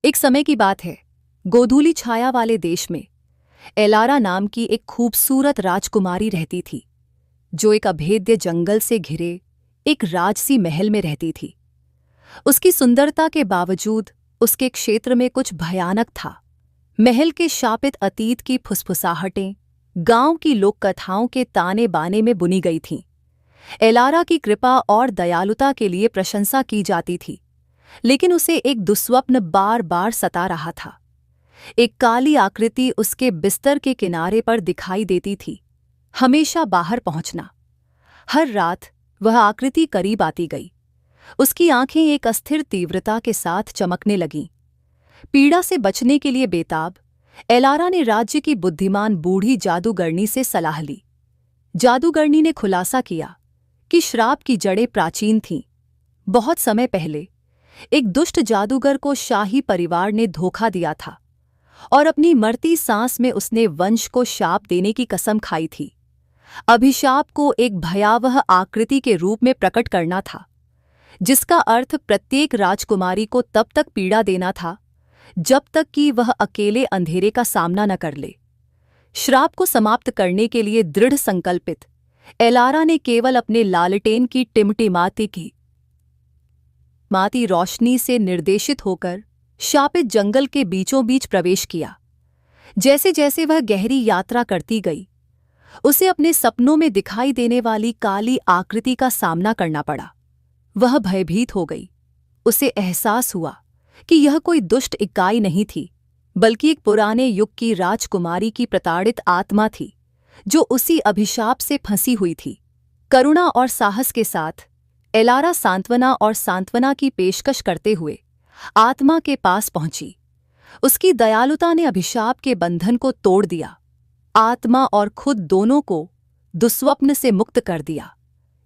एक समय की बात है। गोधूली छाया वाले देश में एलारा नाम की एक खूबसूरत राजकुमारी रहती थी, जो एक अभेद्य जंगल से घिरे एक राजसी महल में रहती थी। उसकी सुंदरता के बावजूद उसके क्षेत्र में कुछ भयानक था। महल के शापित अतीत की फुसफुसाहटें गांव की लोक कथाओं के ताने बाने में बुनी गई थीं। एलारा की कृपा और दयालुता के लिए प्रशंसा की जाती थी, लेकिन उसे एक दुस्वप्न बार बार सता रहा था। एक काली आकृति उसके बिस्तर के किनारे पर दिखाई देती थी, हमेशा बाहर पहुंचना। हर रात वह आकृति करीब आती गई। उसकी आंखें एक अस्थिर तीव्रता के साथ चमकने लगीं। पीड़ा से बचने के लिए बेताब, एलारा ने राज्य की बुद्धिमान बूढ़ी जादूगरनी से सलाह ली। जादूगरनी ने खुलासा किया कि श्राप की जड़ें प्राचीन थीं। बहुत समय पहले एक दुष्ट जादूगर को शाही परिवार ने धोखा दिया था और अपनी मरती सांस में उसने वंश को शाप देने की कसम खाई थी। अभिशाप को एक भयावह आकृति के रूप में प्रकट करना था, जिसका अर्थ प्रत्येक राजकुमारी को तब तक पीड़ा देना था जब तक कि वह अकेले अंधेरे का सामना न कर ले। श्राप को समाप्त करने के लिए दृढ़ संकल्पित एलारा ने केवल अपने लालटेन की टिमटिमाती रोशनी से निर्देशित होकर शापित जंगल के बीचों बीच प्रवेश किया। जैसे जैसे वह गहरी यात्रा करती गई, उसे अपने सपनों में दिखाई देने वाली काली आकृति का सामना करना पड़ा। वह भयभीत हो गई। उसे एहसास हुआ कि यह कोई दुष्ट इकाई नहीं थी, बल्कि एक पुराने युग की राजकुमारी की प्रताड़ित आत्मा थी, जो उसी अभिशाप से फंसी हुई थी। करुणा और साहस के साथ एलारा सांत्वना की पेशकश करते हुए आत्मा के पास पहुंची। उसकी दयालुता ने अभिशाप के बंधन को तोड़ दिया, आत्मा और खुद दोनों को दुस्वप्न से मुक्त कर दिया।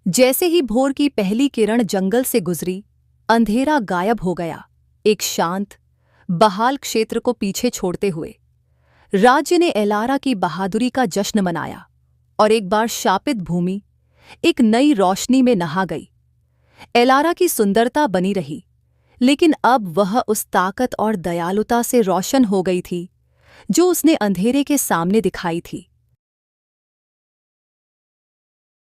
जैसे ही भोर की पहली किरण जंगल से गुजरी, अंधेरा गायब हो गया, एक शांत, बहाल क्षेत्र को पीछे छोड़ते हुए। राज्य ने एलारा की बहादुरी का जश्न मनाया और एक बार शापित भूमि एक नई रोशनी में नहा गई। एलारा की सुंदरता बनी रही, लेकिन अब वह उस ताकत और दयालुता से रोशन हो गई थी जो उसने अंधेरे के सामने दिखाई थी।